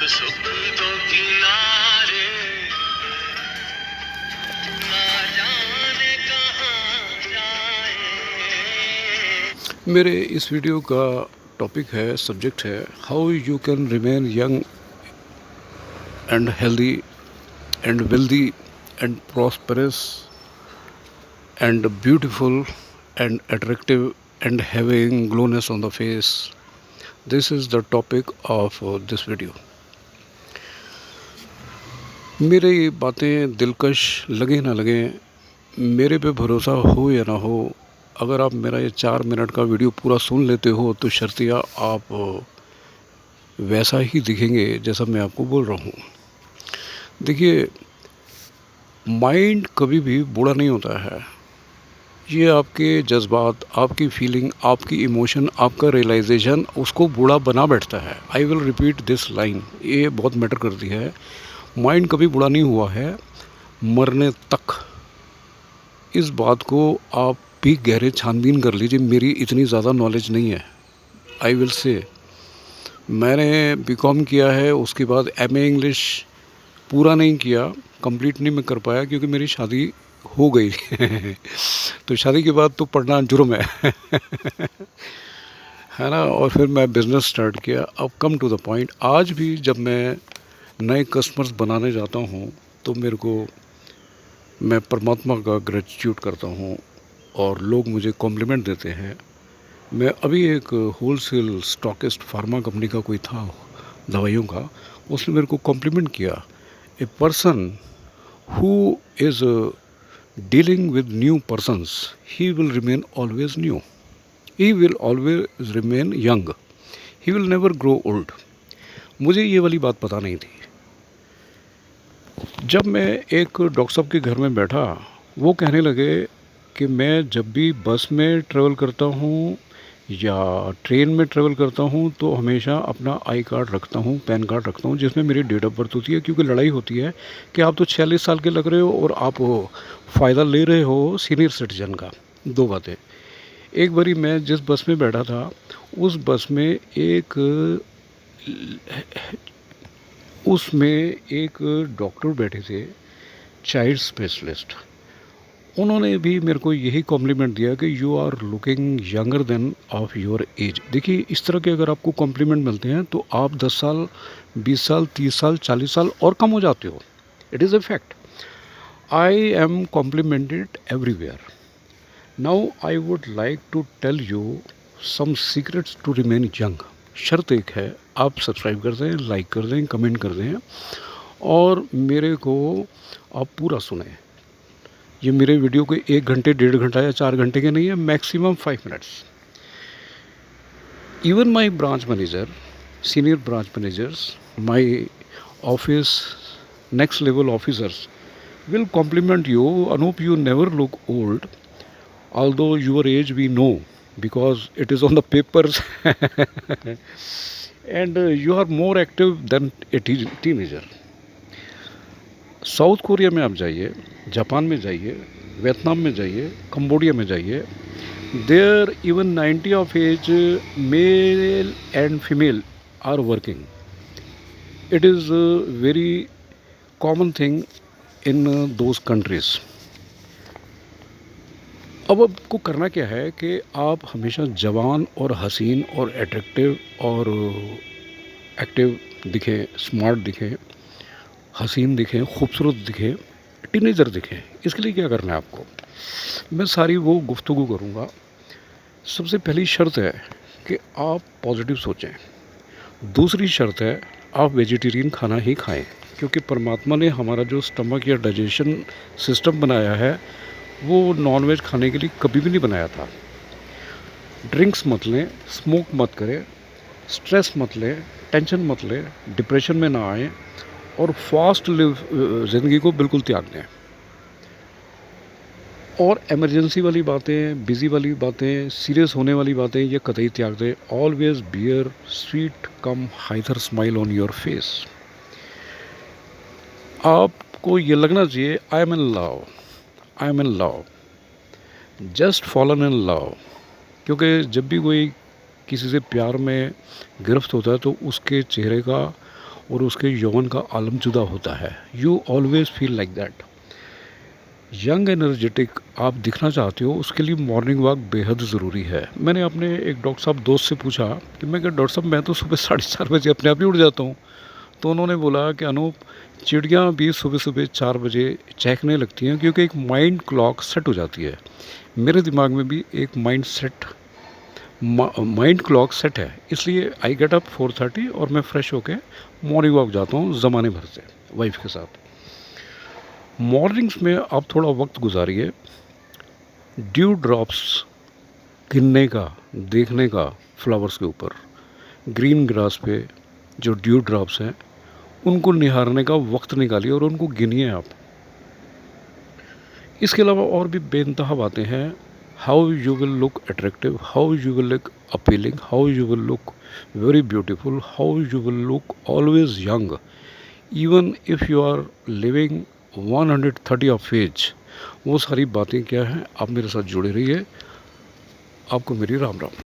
सुख दो किनारे ना जाने कहाँ जाए। मेरे इस वीडियो का टॉपिक है, सब्जेक्ट है, how you can remain young and healthy and wealthy and prosperous and beautiful and attractive and having glowness on the face. This is the topic of this video. मेरे ये बातें दिलकश लगे ना लगे, मेरे पे भरोसा हो या ना हो, अगर आप मेरा ये 4 मिनट का वीडियो पूरा सुन लेते हो तो शर्तिया आप वैसा ही दिखेंगे जैसा मैं आपको बोल रहा हूँ। देखिए, माइंड कभी भी बूढ़ा नहीं होता है। ये आपके जज्बात, आपकी फीलिंग, आपकी इमोशन, आपका रियलाइजेशन उसको बूढ़ा बना बैठता है। I will repeat this line, ये बहुत मैटर करती है। माइंड कभी बूढ़ा नहीं हुआ है, मरने तक। इस बात को आप भी गहरे छानबीन कर लीजिए, मेरी इतनी ज़्यादा नॉलेज नहीं है। आई विल से, मैंने बीकॉम किया है, उसके बाद एमए इंग्लिश पूरा नहीं किया, कंप्लीट नहीं मैं कर पाया क्योंकि मेरी शादी हो गई तो शादी के बाद तो पढ़ना जुर्म है है ना। और फिर मैं बिज़नेस स्टार्ट किया। अब कम टू द पॉइंट, आज भी जब मैं नए कस्टमर्स बनाने जाता हूँ तो मैं परमात्मा का ग्रेटिट्यूड करता हूँ और लोग मुझे कॉम्प्लीमेंट देते हैं। मैं अभी एक होलसेल स्टॉकिस्ट फार्मा कंपनी का कोई था दवाइयों का, उसने मेरे को कॉम्प्लीमेंट किया, a person who is dealing with new persons, he will remain always new, he will always remain young, he will never grow old। मुझे ये वाली बात पता नहीं थी। जब मैं एक डॉक्टर साहब के घर में बैठा, वो कहने लगे कि मैं जब भी बस में ट्रैवल करता हूँ या ट्रेन में ट्रैवल करता हूँ तो हमेशा अपना आई कार्ड रखता हूँ, पैन कार्ड रखता हूँ, जिसमें मेरी डेट ऑफ बर्थ होती है। क्योंकि लड़ाई होती है कि आप तो 46 साल के लग रहे हो और आप फ़ायदा ले रहे हो सीनियर सिटीजन का। दो बातें। एक बारी मैं जिस बस में बैठा था, उस बस में एक डॉक्टर बैठे थे, चाइल्ड स्पेशलिस्ट। उन्होंने भी मेरे को यही कॉम्प्लीमेंट दिया कि you are looking younger than of your age. देखिए, इस तरह के अगर आपको कॉम्प्लीमेंट मिलते हैं तो आप 10 साल, 20 साल, 30 साल, 40 साल और कम हो जाते हो। It is a fact. I am complimented everywhere. Now I would like to tell you some secrets to remain young. शर्त एक है, आप सब्सक्राइब कर दें, लाइक कर दें, कमेंट कर दें और मेरे को आप पूरा सुने। ये मेरे वीडियो को 1 घंटे, 1.5 घंटा या 4 घंटे के नहीं है, maximum 5 minutes. Even my branch manager, senior branch managers, my office next level officers will compliment you, Anup, you never look old, although your age we know because it is on the papers and you are more active than a teenager। South Korea में आप जाइए, Japan में जाइए, Vietnam में जाइए, Cambodia में जाइए, there even 90 of age male and female are working. It is very common thing in those countries. अब आपको करना क्या है कि आप हमेशा जवान और हसीन और अट्रैक्टिव और एक्टिव दिखें, स्मार्ट दिखें, हसीन दिखें, खूबसूरत दिखें, टीनेजर दिखें। इसके लिए क्या करना है आपको, मैं सारी वो गुफ्तगू करूँगा। सबसे पहली शर्त है कि आप पॉजिटिव सोचें। दूसरी शर्त है, आप वेजिटेरियन खाना ही खाएं, क्योंकि परमात्मा ने हमारा जो स्टमक या डाइजेशन सिस्टम बनाया है वो नॉनवेज खाने के लिए कभी भी नहीं बनाया था। ड्रिंक्स मत लें, स्मोक मत करें, स्ट्रेस मत लें, टेंशन मत लें, डिप्रेशन में ना आए और फास्ट ज़िंदगी को बिल्कुल त्याग दें। और इमरजेंसी वाली बातें, बिज़ी वाली बातें, सीरियस होने वाली बातें ये कतई त्याग दें। Always bear sweet come hither smile on your face. आपको ये लगना चाहिए, I am in love, I am in love, just fallen in love. क्योंकि जब भी कोई किसी से प्यार में गिरफ्त होता है तो उसके चेहरे का और उसके यौवन का आलम जुदा होता है। You always feel like that. Young energetic आप दिखना चाहते हो, उसके लिए मॉर्निंग वॉक बेहद ज़रूरी है। मैंने अपने एक डॉक्टर साहब दोस्त से पूछा कि मैं क्या डॉक्टर साहब, मैं तो सुबह 4:30 बजे अपने आप ही उठ जाता हूँ। तो उन्होंने बोला कि अनूप, चिड़ियाँ भी सुबह सुबह 4 बजे चहकने लगती हैं, क्योंकि एक माइंड क्लॉक सेट हो जाती है। मेरे दिमाग में भी एक माइंड क्लॉक सेट है, इसलिए आई गेट अप 4:30 और मैं फ्रेश होके मॉर्निंग वॉक जाता हूँ ज़माने भर से वाइफ के साथ। मॉर्निंग्स में आप थोड़ा वक्त गुजारिए, ड्यू ड्रॉप्स गिनने का, देखने का फ्लावर्स के ऊपर, ग्रीन ग्रास पे जो ड्यू ड्रॉप्स हैं उनको निहारने का वक्त निकालिए और उनको गिनिए आप। इसके अलावा और भी बेनतहा बातें हैं। How you will look attractive, how you will look appealing, how you will look very beautiful, how you will look always young, even if you are living 130 of age. वो सारी बातें क्या हैं, आप मेरे साथ जुड़े रहिए। आपको मेरी राम राम।